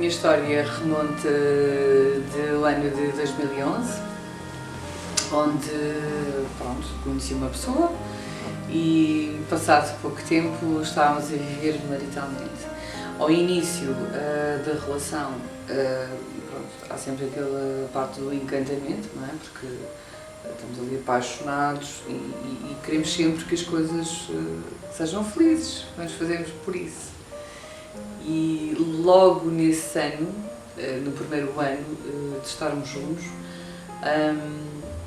minha história remonta do ano de 2011, onde, pronto, conheci uma pessoa e, passado pouco tempo, estávamos a viver maritalmente. Ao início da relação, pronto, há sempre aquela parte do encantamento, não é? Porque estamos ali apaixonados e queremos sempre que as coisas sejam felizes, nós fazemos por isso. E logo nesse ano, no primeiro ano de estarmos juntos,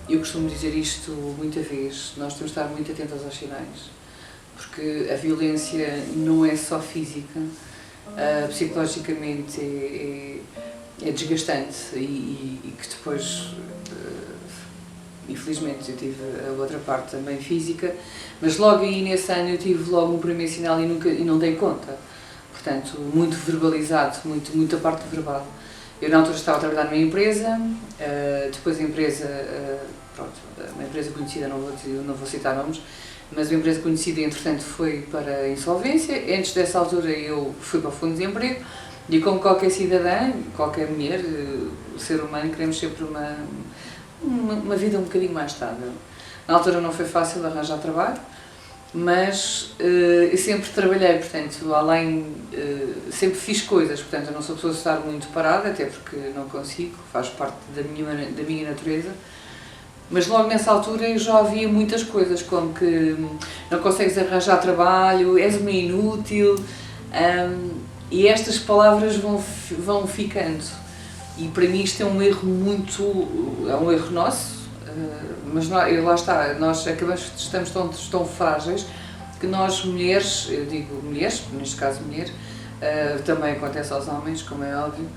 eu costumo dizer isto muita vez, nós temos de estar muito atentos aos sinais, porque a violência não é só física, psicologicamente é desgastante e que depois, infelizmente, eu tive a outra parte também física, mas logo aí nesse ano eu tive logo um primeiro sinal e não dei conta. Portanto, muito verbalizado, muita parte verbal. Eu na altura estava a trabalhar numa empresa, depois a empresa, pronto, uma empresa conhecida, não vou citar nomes, mas uma empresa conhecida, entretanto, foi para a insolvência. Antes dessa altura eu fui para o fundo de desemprego e, como qualquer cidadã, qualquer mulher, ser humano, queremos sempre uma vida um bocadinho mais estável. Na altura não foi fácil arranjar trabalho, mas eu sempre trabalhei, portanto, sempre fiz coisas, portanto, eu não sou pessoa de estar muito parada, até porque não consigo, faz parte da minha natureza. Mas logo nessa altura eu já havia muitas coisas, como que não consegues arranjar trabalho, és uma inútil, e estas palavras vão ficando. E para mim isto é um erro é um erro nosso, mas lá está, nós estamos tão frágeis que nós mulheres, eu digo mulheres, neste caso mulher, também acontece aos homens, como é óbvio,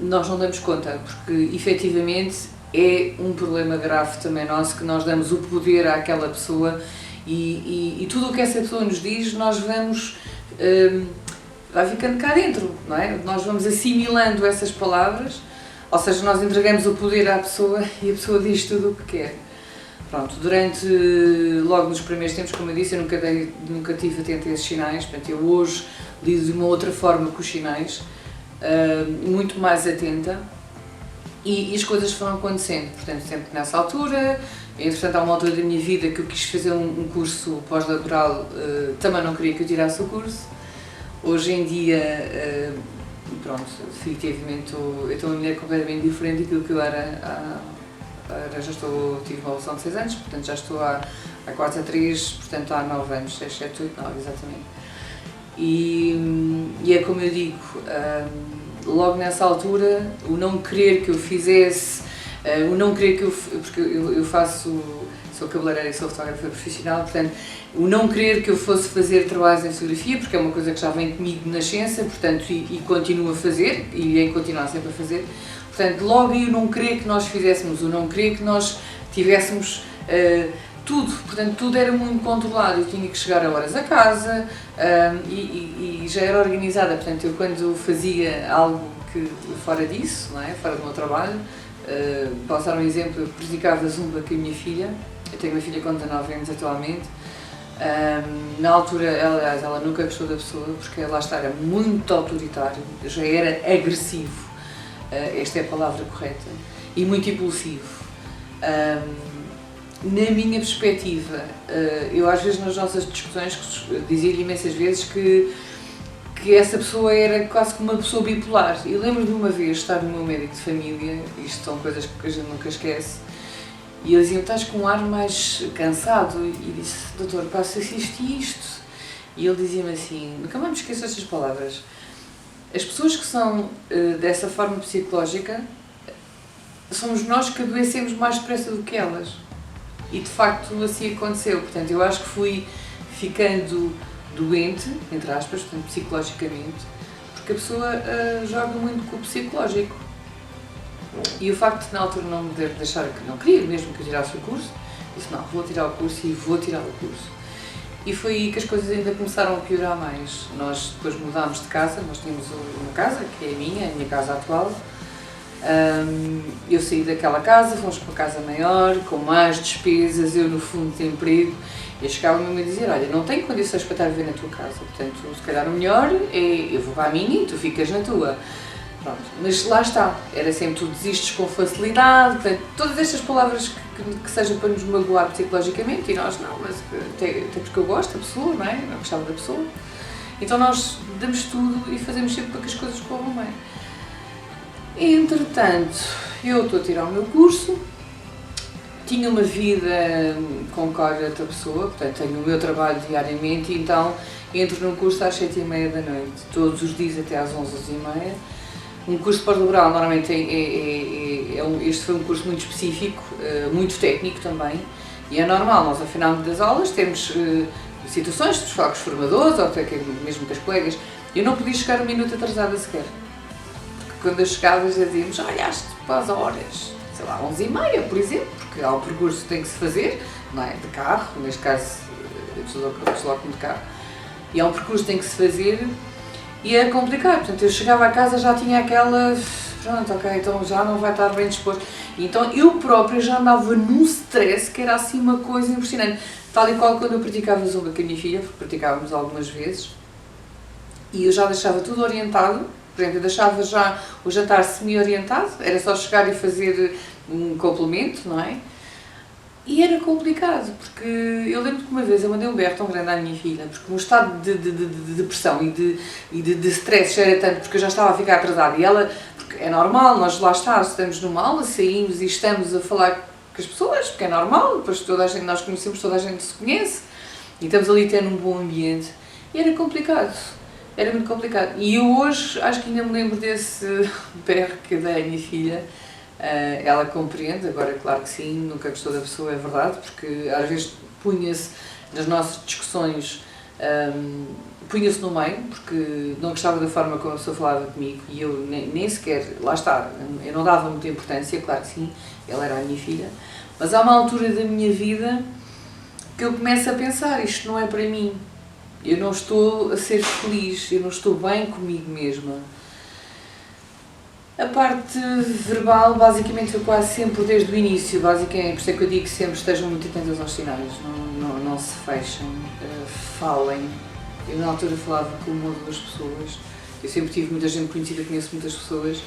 nós não damos conta, porque efetivamente é um problema grave também nosso, que nós damos o poder àquela pessoa e tudo o que essa pessoa nos diz, nós vamos, vai ficando cá dentro, não é? Nós vamos assimilando essas palavras, ou seja, nós entregamos o poder à pessoa e a pessoa diz tudo o que quer. Pronto, logo nos primeiros tempos, como eu disse, eu nunca tive atento a esses sinais, portanto eu hoje lido de uma outra forma com os sinais, muito mais atenta. E as coisas foram acontecendo, portanto, sempre nessa altura. Entretanto, há uma altura da minha vida que eu quis fazer um curso pós-doutoral, também não queria que eu tirasse o curso. Hoje em dia, pronto, definitivamente eu estou uma mulher completamente diferente daquilo que eu era tive uma evolução de 6 anos, portanto já estou há 4 a 3, portanto há 9 anos, 6, 7, 8, 9, exatamente. E é como eu digo, logo nessa altura, o não querer que eu fizesse, porque eu sou cabeleireira e sou fotógrafa profissional, portanto, o não querer que eu fosse fazer trabalhos em fotografia, porque é uma coisa que já vem comigo de nascença, portanto, e continuo a fazer, e irei continuar sempre a fazer, portanto, logo aí o não querer que nós fizéssemos, o não querer que nós tivéssemos tudo, portanto, tudo era muito controlado, eu tinha que chegar a horas a casa e já era organizada, portanto, eu quando fazia algo fora disso, não é? Fora do meu trabalho, posso dar um exemplo, eu praticava zumba com a minha filha, eu tenho uma filha com 19 anos atualmente, na altura, aliás, ela nunca gostou da pessoa, porque lá está, era muito autoritário, já era agressivo, esta é a palavra correta, e muito impulsivo. Na minha perspectiva, eu às vezes nas nossas discussões dizia-lhe imensas vezes que essa pessoa era quase como uma pessoa bipolar. Eu lembro de uma vez estar no meu médico de família, isto são coisas que a gente nunca esquece, e ele dizia: estás com um ar mais cansado, e disse: doutor, passa-se isto e isto. E ele dizia-me assim, nunca mais me esqueço estas palavras: as pessoas que são dessa forma psicológica, somos nós que adoecemos mais depressa do que elas. E de facto assim aconteceu, portanto eu acho que fui ficando doente, entre aspas, portanto psicologicamente, porque a pessoa joga muito com o psicológico. E o facto de na altura não me deixar, que não queria mesmo que eu tirasse o curso, disse: não, vou tirar o curso e vou tirar o curso. E foi aí que as coisas ainda começaram a piorar mais. Nós depois mudámos de casa, nós tínhamos uma casa, que é a minha casa atual, Eu saí daquela casa, fomos para uma casa maior, com mais despesas, eu no fundo de emprego. Eu chegava mesmo a dizer, olha, não tenho condições para estar a viver na tua casa, portanto, se calhar o melhor é eu vou para a minha e tu ficas na tua. Pronto. Mas lá está, era sempre tu desistes com facilidade, portanto, todas estas palavras que sejam para nos magoar psicologicamente, e nós não, mas até porque eu gosto da pessoa, não é? Eu gostava da pessoa. Então nós damos tudo e fazemos sempre para que as coisas corram bem. Entretanto, eu estou a tirar o meu curso, tinha uma vida com qualquer outra pessoa, portanto tenho o meu trabalho diariamente, e então entro num curso às 7h30 da noite, todos os dias até às 11h30. Um curso pós-laboral normalmente este foi um curso muito específico, muito técnico também, e é normal, nós ao final das aulas temos situações de falar com os formadores, ou até mesmo com as colegas. Eu não podia chegar 1 minuto atrasada sequer, porque quando eu chegava já dizíamos, olhaste para as horas, sei lá, 11h30, por exemplo, porque há um percurso que tem que se fazer, não é? De carro, neste caso eu desloco-me de carro, e há um percurso que tem que se fazer, e é complicado. Portanto, eu chegava a casa, já tinha aquela, pronto, ok, então já não vai estar bem disposto. E então eu própria já andava num stress que era assim uma coisa impressionante. Tal e qual quando eu praticava zumba com a minha filha, porque praticávamos algumas vezes, e eu já deixava tudo orientado. Por exemplo, eu deixava já o jantar semi-orientado, era só chegar e fazer um complemento, não é? E era complicado, porque eu lembro que uma vez eu mandei um berro tão grande à minha filha, porque o estado de depressão e de stress já era tanto, porque eu já estava a ficar atrasada, e ela, porque é normal, nós lá estamos numa aula, saímos e estamos a falar com as pessoas, porque é normal, depois toda a gente, nós conhecemos, toda a gente se conhece, e estamos ali tendo um bom ambiente, e era complicado. Era muito complicado. E eu hoje acho que ainda me lembro desse berro que eu dei à minha filha. Ela compreende, agora claro que sim, nunca gostou da pessoa, é verdade, porque às vezes punha-se nas nossas discussões, punha-se no meio, porque não gostava da forma como a pessoa falava comigo, e eu nem sequer, lá está, eu não dava muita importância, claro que sim, ela era a minha filha, mas há uma altura da minha vida que eu começo a pensar, isto não é para mim. Eu não estou a ser feliz, eu não estou bem comigo mesma. A parte verbal, basicamente, foi quase sempre desde o início, basicamente, por isso é que eu digo que sempre estejam muito atentos aos sinais, não se fechem, falem. Eu na altura falava com uma ou duas pessoas, eu sempre tive muita gente conhecida, conheço muitas pessoas,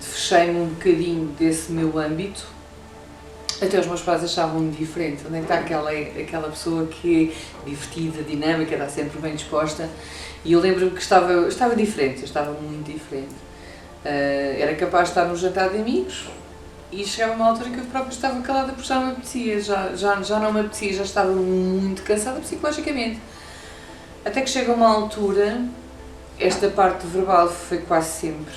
fechei-me um bocadinho desse meu âmbito. Até os meus pais achavam-me diferente. Onde é que está aquela pessoa que é divertida, dinâmica, está sempre bem disposta? E eu lembro-me que estava diferente, eu estava muito diferente. Era capaz de estar no jantar de amigos e chegava uma altura que eu própria estava calada porque já não me apetecia, já não me apetecia, já estava muito cansada psicologicamente. Até que chega uma altura, esta parte verbal foi quase sempre,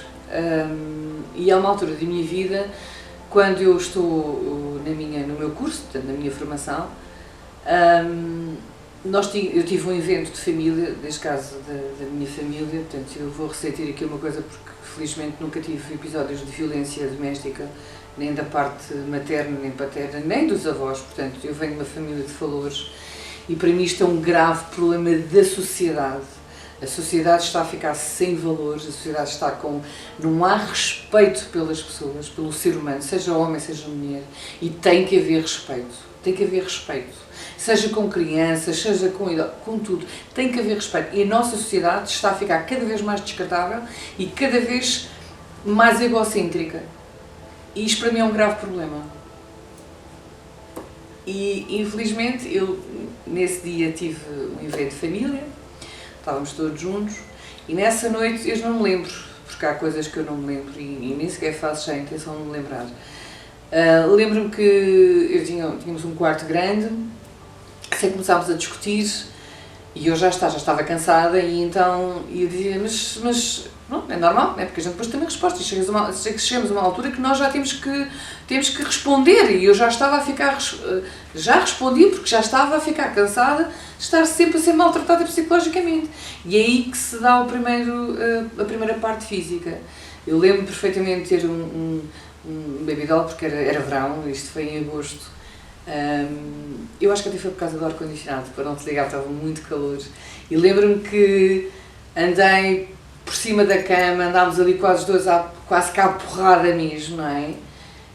e há uma altura da minha vida, quando eu estou no meu curso, portanto, na minha formação, eu tive um evento de família, neste caso da minha família, portanto eu vou ressentir aqui uma coisa porque felizmente nunca tive episódios de violência doméstica, nem da parte materna, nem paterna, nem dos avós, portanto eu venho de uma família de valores e para mim isto é um grave problema da sociedade. A sociedade está a ficar sem valores, a sociedade está não há respeito pelas pessoas, pelo ser humano, seja homem, seja mulher, e tem que haver respeito, seja com crianças, seja com tudo, tem que haver respeito, e a nossa sociedade está a ficar cada vez mais descartável e cada vez mais egocêntrica, e isto para mim é um grave problema. E infelizmente eu nesse dia tive um evento de família, estávamos todos juntos, e nessa noite eu não me lembro, porque há coisas que eu não me lembro e nem sequer faço já a intenção de me lembrar. Lembro-me que tínhamos um quarto grande, sei que começámos a discutir e eu já estava cansada e então eu dizia, mas não, é normal, não é? Porque a gente depois tem uma resposta e chegamos a uma altura que nós já temos que responder e eu já estava a ficar, já respondi porque já estava a ficar cansada de estar sempre a ser maltratada psicologicamente. E é aí que se dá a primeira parte física. Eu lembro perfeitamente de ter um baby doll, porque era verão, isto foi em agosto. Eu acho que até foi por causa do ar-condicionado, para não te ligar, estava muito calor. E lembro-me que andei por cima da cama, andámos ali quase os dois, quase cá à porrada mesmo, não é?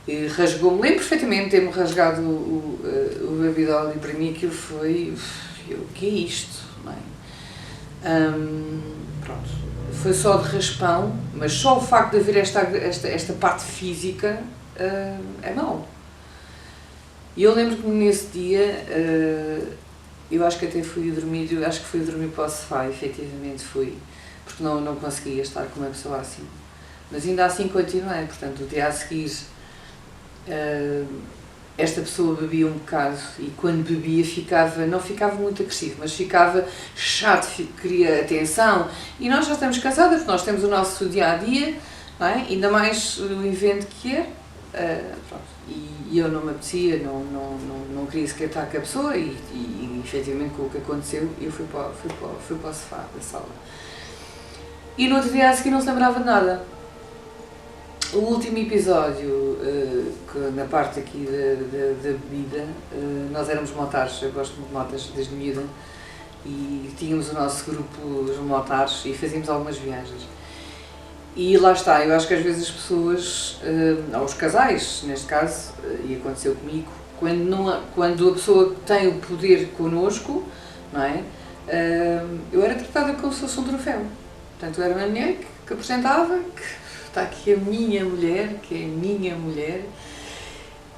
E rasgou-me, lembro perfeitamente de ter-me rasgado o baby doll e para mim aquilo foi, o que é isto, não é? Pronto, foi só de raspão, mas só o facto de haver esta parte física é mau. E eu lembro que nesse dia, eu acho que até fui dormir, para o sofá, efetivamente fui, porque não conseguia estar com uma pessoa assim. Mas ainda assim continuei, portanto, o dia a seguir, esta pessoa bebia um bocado e quando bebia não ficava muito agressivo, mas ficava chato, queria atenção. E nós já estamos cansadas, porque nós temos o nosso dia-a-dia, não é? Ainda mais o evento que é. Pronto. E eu não me apetecia, não queria sequer estar com a pessoa e efetivamente com o que aconteceu eu fui para o sofá da sala. E no outro dia a seguir não se lembrava de nada. O último episódio, na parte aqui da bebida, nós éramos motares, eu gosto muito de motas desde miúda, e tínhamos o nosso grupo, os motares, e fazíamos algumas viagens. E lá está, eu acho que às vezes as pessoas, ou os casais, neste caso, e aconteceu comigo, quando a pessoa tem o poder connosco, não é? Eu era tratada como se fosse um troféu. Portanto, eu era uma mulher que apresentava, que está aqui a minha mulher, que é a minha mulher,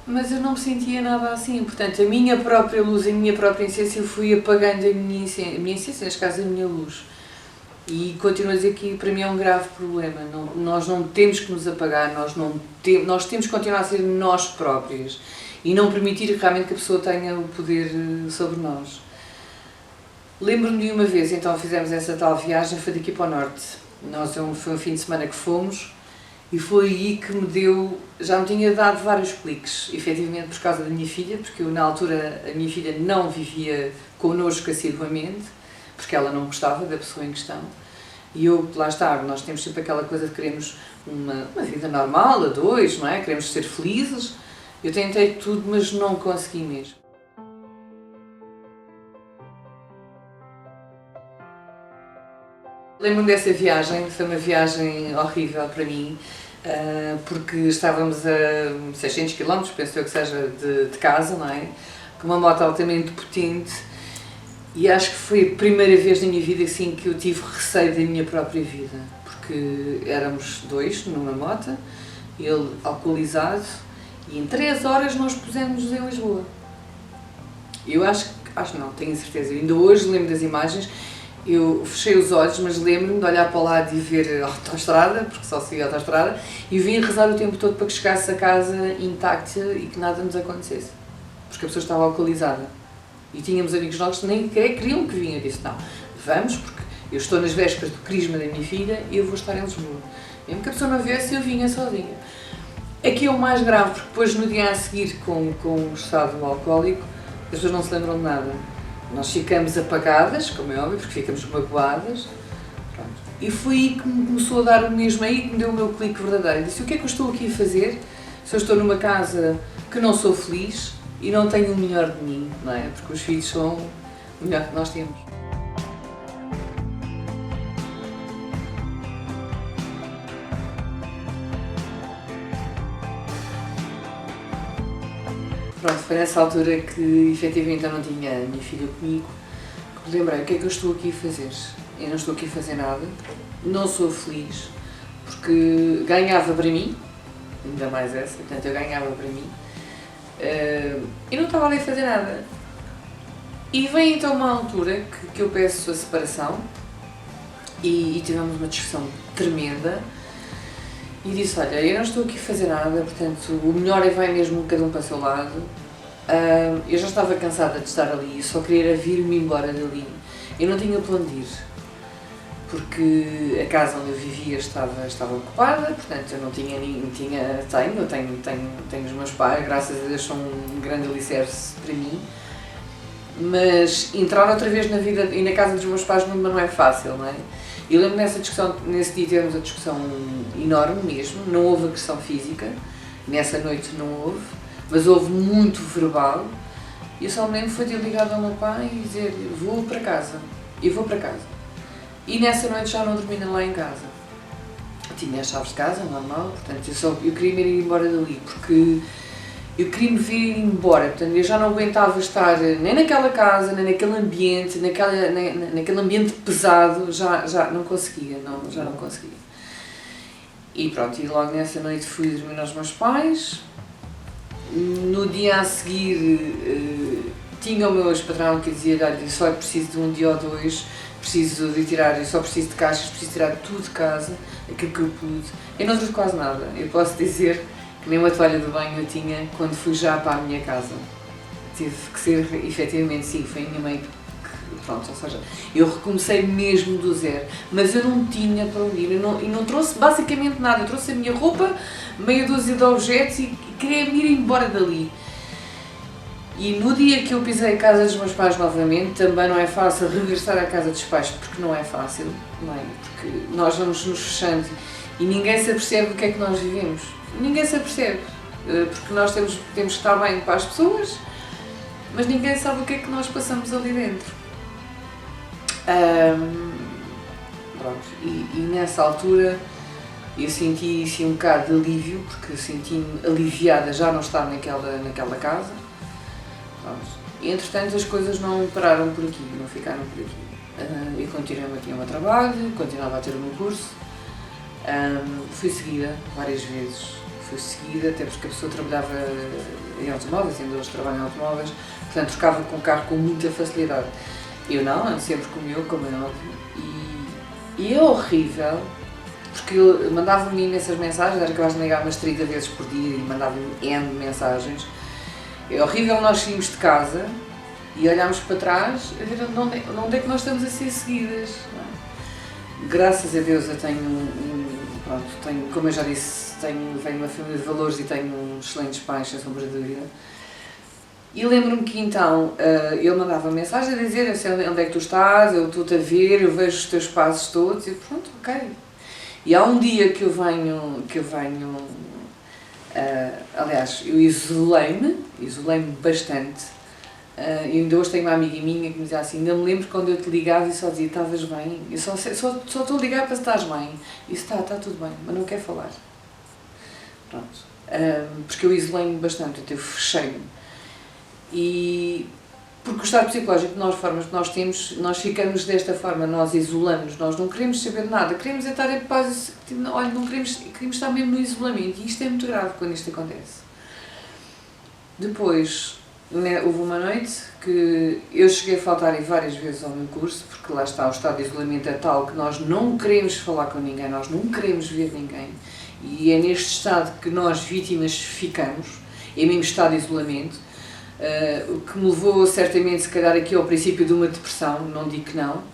mas eu não me sentia nada assim. Portanto, a minha própria luz, a minha própria essência, eu fui apagando a minha essência, neste caso a minha luz. E continuo a dizer que para mim é um grave problema. Nós não temos que nos apagar, nós temos que continuar a ser nós próprios e não permitir realmente que a pessoa tenha o poder sobre nós. Lembro-me de uma vez, então fizemos essa tal viagem, foi daqui para o norte. Foi um fim de semana que fomos e foi aí que já me tinha dado vários cliques, efetivamente por causa da minha filha, porque eu na altura a minha filha não vivia connosco assiduamente, porque ela não gostava da pessoa em questão. E eu, lá está, nós temos sempre aquela coisa de queremos uma vida normal, a dois, não é? Queremos ser felizes. Eu tentei tudo, mas não consegui mesmo. Lembro-me dessa viagem, foi uma viagem horrível para mim, porque estávamos a 600 km, penso eu que seja, de casa, não é? Com uma moto altamente potente. E acho que foi a primeira vez na minha vida assim, que eu tive receio da minha própria vida, porque éramos dois numa moto, ele alcoolizado, e em 3 horas nós pusemos em Lisboa. Eu acho não, tenho certeza, eu ainda hoje lembro das imagens, eu fechei os olhos, mas lembro-me de olhar para o lado e ver a autoestrada, porque só seguia a autoestrada, e vim rezar o tempo todo para que chegasse a casa intacta e que nada nos acontecesse, porque a pessoa estava alcoolizada. E tínhamos amigos nossos que nem queriam que vinha. Eu disse, não, vamos, porque eu estou nas vésperas do crisma da minha filha e eu vou estar em Lisboa. Mesmo que a pessoa não viesse, eu vinha sozinha. Aqui é o mais grave, porque depois no dia a seguir, com o estado alcoólico, as pessoas não se lembram de nada. Nós ficamos apagadas, como é óbvio, porque ficamos magoadas. Pronto. E foi aí que me começou a dar o mesmo, aí que me deu o meu clique verdadeiro. Eu disse, o que é que eu estou aqui a fazer se eu estou numa casa que não sou feliz e não tenho o melhor de mim, não é? Porque os filhos são o melhor que nós temos. Pronto, foi nessa altura que efetivamente eu não tinha a minha filha comigo, que me lembrei, o que é que eu estou aqui a fazer? Eu não estou aqui a fazer nada, não sou feliz, porque ganhava para mim, ainda mais essa, portanto eu ganhava para mim, e não estava ali a fazer nada. E vem então uma altura que eu peço a separação e tivemos uma discussão tremenda e disse, olha, eu não estou aqui a fazer nada, portanto o melhor é vai mesmo cada um para o seu lado. Eu já estava cansada de estar ali, só queria vir-me embora dali. Eu não tinha plano de ir, porque a casa onde eu vivia estava ocupada, portanto eu não tinha tenho os meus pais, graças a Deus são um grande alicerce para mim, mas entrar outra vez na vida e na casa dos meus pais não é fácil, não é? Eu lembro nessa discussão, nesse dia tivemos a discussão enorme mesmo, não houve agressão física, nessa noite não houve, mas houve muito verbal, e eu só me lembro foi ter ligado ao meu pai e dizer, vou para casa, eu vou para casa. E nessa noite já não dormi lá em casa. Tinha as chaves de casa, normal, portanto eu queria me ir embora dali, porque eu queria me vir embora, portanto eu já não aguentava estar nem naquela casa, nem naquele ambiente, naquele ambiente pesado, já não conseguia, já não conseguia. E pronto, e logo nessa noite fui dormir aos meus pais. No dia a seguir tinha o meu ex-patrão que dizia, olha, eu só preciso de um dia ou dois, preciso de tirar, eu só preciso de caixas, preciso tirar tudo de casa, aquilo que eu pude. Eu não trouxe quase nada, eu posso dizer que nem uma toalha de banho eu tinha quando fui já para a minha casa. Tive que ser, efetivamente, sim, foi a minha mãe que, pronto, ou seja, eu recomecei mesmo do zero, mas eu não tinha para onde ir, e não trouxe basicamente nada, eu trouxe a minha roupa, meia dúzia de objetos e queria me ir embora dali. E no dia que eu pisei a casa dos meus pais novamente, também não é fácil regressar à casa dos pais, porque não é fácil, não é? Porque nós vamos nos fechando e ninguém se apercebe do que é que nós vivemos. Ninguém se apercebe, porque nós temos que estar bem para as pessoas, mas ninguém sabe o que é que nós passamos ali dentro. Pronto, e nessa altura eu senti assim, um bocado de alívio, porque senti-me aliviada já não estar naquela casa. Pronto. E entretanto as coisas não pararam por aqui, não ficaram por aqui. Eu continuei a ter o meu trabalho, continuava a ter o meu curso. Fui seguida várias vezes, até porque a pessoa trabalhava em automóveis, ainda hoje trabalho em automóveis, portanto trocava com o carro com muita facilidade. Eu não, sempre com o meu, como é óbvio, e é horrível, porque ele mandava-me imensas mensagens, era capaz de me ligar umas 30 vezes por dia e mandava-me N mensagens. É horrível nós sairmos de casa e olharmos para trás a ver onde é que nós estamos a ser seguidas. Não é? Graças a Deus eu tenho, como eu já disse, venho de uma família de valores e tenho excelentes pais, sem sombra de dúvida. E lembro-me que então ele mandava mensagem a dizer, eu sei onde é que tu estás, eu estou-te a ver, eu vejo os teus passos todos e pronto, ok. E há um dia que eu venho aliás, eu isolei-me bastante. E ainda hoje tenho uma amiga minha que me dizia assim, ainda me lembro quando eu te ligava e só dizia, estavas bem? Eu só estou a ligar para se estás bem. E isso está tudo bem, mas não quero falar. Pronto. Porque eu isolei-me bastante, eu fechei-me. E porque o estado psicológico de formas que nós temos, nós ficamos desta forma, nós isolamos, nós não queremos saber de nada, queremos estar em paz, olha, não queremos estar mesmo no isolamento, e isto é muito grave quando isto acontece. Depois, houve uma noite que eu cheguei a faltar várias vezes ao meu curso, porque lá está, o estado de isolamento é tal que nós não queremos falar com ninguém, nós não queremos ver ninguém, e é neste estado que nós, vítimas, ficamos, é mesmo estado de isolamento. O que me levou certamente se calhar aqui ao princípio de uma depressão, não digo que não.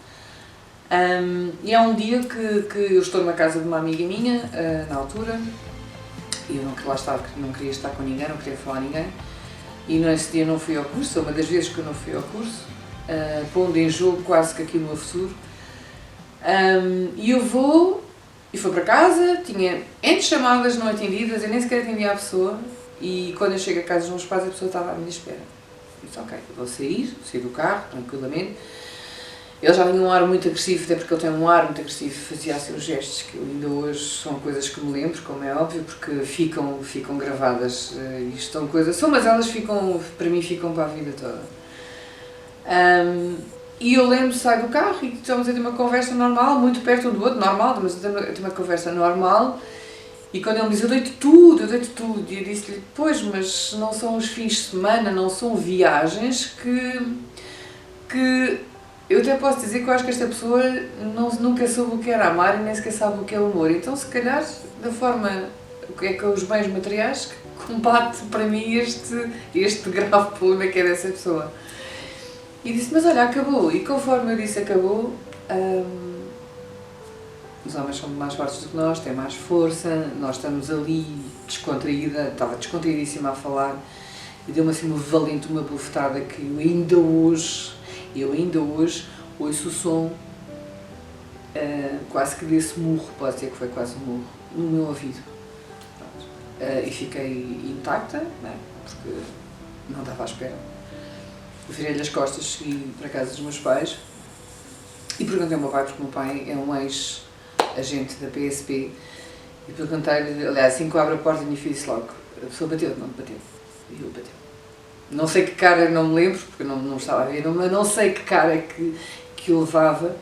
E há um dia que eu estou numa casa de uma amiga minha, na altura, e eu não queria estar com ninguém, não queria falar a ninguém, e nesse dia não fui ao curso, uma das vezes que eu não fui ao curso, pondo em jogo quase que aqui o meu futuro. E eu fui para casa, tinha N chamadas não atendidas, eu nem sequer atendia a pessoa. E quando eu chego a casa dos meus pais, a pessoa estava à minha espera. Eu disse, ok, eu vou sair do carro, tranquilamente. Ele já tinha um ar muito agressivo, até porque ele tem um ar muito agressivo, fazia assim os gestos que ainda hoje são coisas que me lembro, como é óbvio, porque ficam gravadas e estão coisas, mas elas para mim ficam para a vida toda. E eu lembro, saio do carro e estamos a ter uma conversa normal, muito perto um do outro, normal, mas a ter uma conversa normal. E quando ele me diz, eu deito tudo, e eu disse-lhe, pois, mas não são os fins de semana, não são viagens que eu até posso dizer que eu acho que esta pessoa nunca soube o que era amar e nem sequer sabe o que é o amor. Então, se calhar, da forma, o que é que os bens materiais que combate para mim este grave problema que é dessa pessoa. E disse, mas olha, acabou. E conforme eu disse acabou, os homens são mais fortes do que nós, têm mais força, nós estamos ali descontraída, estava descontraídíssima a falar e deu-me assim uma valente, uma bufetada que eu ainda hoje ouço o som quase que desse murro, pode ser que foi quase um murro, no meu ouvido. E fiquei intacta, né, porque não estava à espera. Virei-lhe as costas, segui para a casa dos meus pais E perguntei ao meu pai, porque o meu pai é um ex-agente da PSP, e perguntei-lhe, aliás, assim que eu abro a porta, a minha filha disse logo: a pessoa bateu? Não, bateu. E eu bateu. Não sei que cara, não me lembro, porque não estava a ver, mas não sei que cara que eu levava,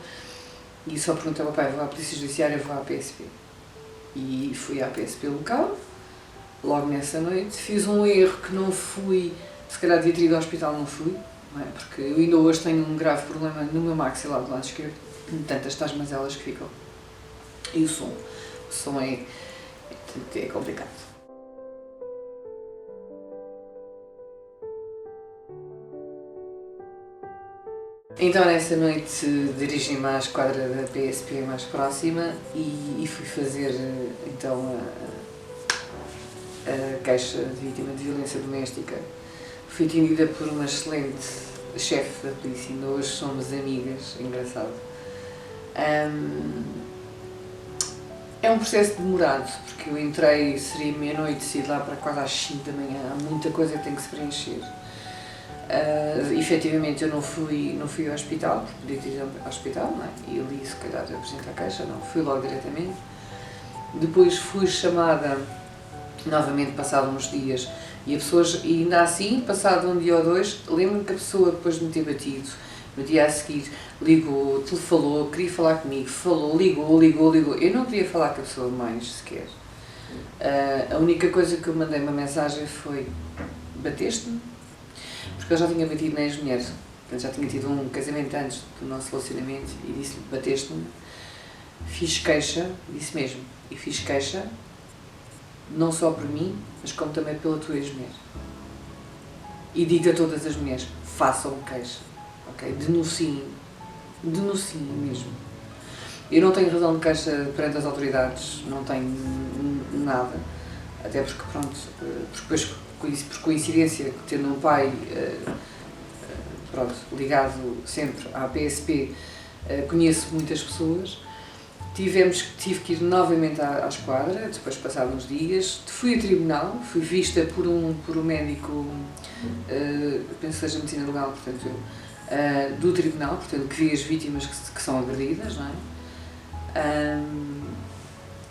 e só perguntei ao meu pai: vou à Polícia Judiciária, vou à PSP. E fui à PSP local, logo nessa noite, fiz um erro que não fui, se calhar devia ter ido ao hospital, não fui, não é? Porque eu ainda hoje tenho um grave problema no meu maxilar do lado esquerdo, tantas tais mazelas que ficam. E o som é complicado. Então nessa noite dirigi-me à esquadra da PSP mais próxima e fui fazer então a queixa de vítima de violência doméstica. Fui atendida por uma excelente chefe da polícia, ainda hoje somos amigas, engraçado. É um processo demorado, porque eu entrei, seria meia-noite, saí de lá para quase às 5 da manhã, há muita coisa que tem que se preencher. Efetivamente eu não fui ao hospital, porque podia ter ido ao hospital, não é? E ali se calhar apresentar a queixa, não, fui logo diretamente. Depois fui chamada novamente passado uns dias e a pessoa, e ainda assim, passado um dia ou dois, lembro-me que a pessoa depois de me ter batido, no dia a seguir ligou, falou, queria falar comigo, falou, ligou, eu não queria falar com a pessoa mais sequer. A única coisa que eu mandei uma mensagem foi: bateste-me? Porque eu já tinha batido na ex-mulher, já tinha tido um casamento antes do nosso relacionamento e disse-lhe: bateste-me. Fiz queixa, disse mesmo, e fiz queixa não só por mim, mas como também pela tua ex-mulher. E digo a todas as mulheres: façam queixa, ok? Denunciem mesmo. Eu não tenho razão de queixa perante as autoridades, não tenho nada, até porque pronto, depois por coincidência, tendo um pai pronto, ligado sempre à PSP, conheço muitas pessoas. Tive que ir novamente à esquadra, depois passaram uns dias, fui a tribunal, fui vista por um médico, penso que seja medicina legal, portanto do tribunal, portanto que vê as vítimas que são agredidas, não é?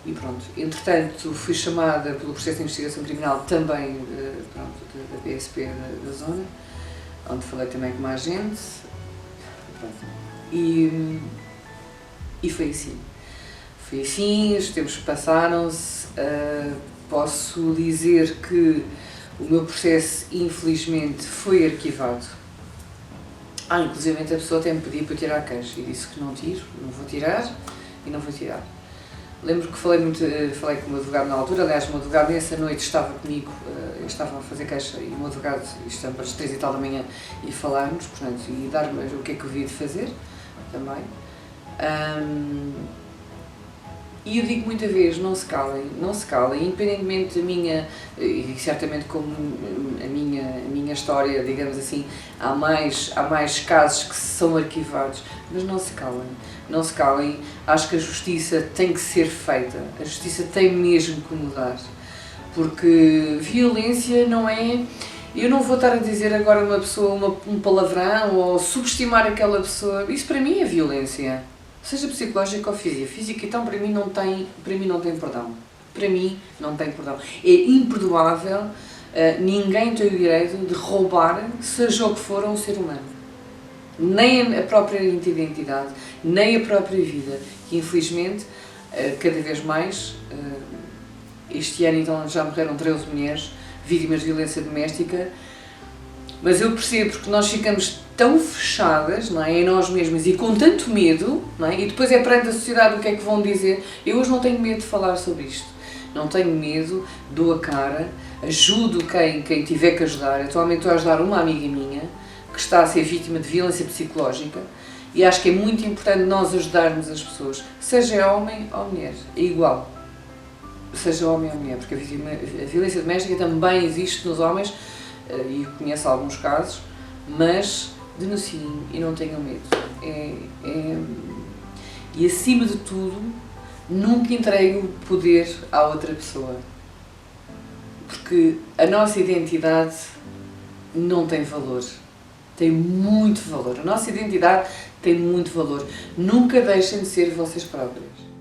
E pronto, entretanto fui chamada pelo processo de investigação criminal também pronto, da PSP da zona, onde falei também com uma agente, pronto, e foi assim. Foi assim, os tempos passaram-se, posso dizer que o meu processo infelizmente foi arquivado. Inclusive a pessoa até me pediu para tirar a queixa e disse que não tiro, não vou tirar e não vou tirar. Lembro que falei com o meu advogado na altura, aliás o meu advogado nessa noite estava comigo, eu estava a fazer queixa e o meu advogado, estamos às 3 e tal da manhã, e falarmos, portanto, e dar-me o que é que eu havia de fazer também. E eu digo muita vez: não se calem, independentemente da minha, e certamente como a minha história, digamos assim, há mais casos que são arquivados, mas não se calem, acho que a justiça tem que ser feita, a justiça tem mesmo que mudar, porque violência não é... Eu não vou estar a dizer agora a uma pessoa um palavrão ou subestimar aquela pessoa, isso para mim é violência. Seja psicológica ou física. Física, então, para mim não tem perdão. Para mim não tem perdão. É imperdoável, ninguém tem o direito de roubar, seja o que for, a um ser humano. Nem a própria identidade, nem a própria vida. Que infelizmente, cada vez mais, este ano então já morreram 13 mulheres vítimas de violência doméstica, mas eu percebo que nós ficamos tão fechadas, não é, em nós mesmas e com tanto medo, não é, e depois é perante a sociedade o que é que vão dizer. Eu hoje não tenho medo de falar sobre isto, não tenho medo, dou a cara, ajudo quem tiver que ajudar. Atualmente estou a ajudar uma amiga minha que está a ser vítima de violência psicológica e acho que é muito importante nós ajudarmos as pessoas, seja homem ou mulher, é igual, seja homem ou mulher, porque a violência doméstica também existe nos homens, e conheço alguns casos, mas denunciem e não tenham medo. E acima de tudo, nunca entregue o poder à outra pessoa, porque a nossa identidade não tem valor. tem muito valor. A nossa identidade tem muito valor. Nunca deixem de ser vocês próprios.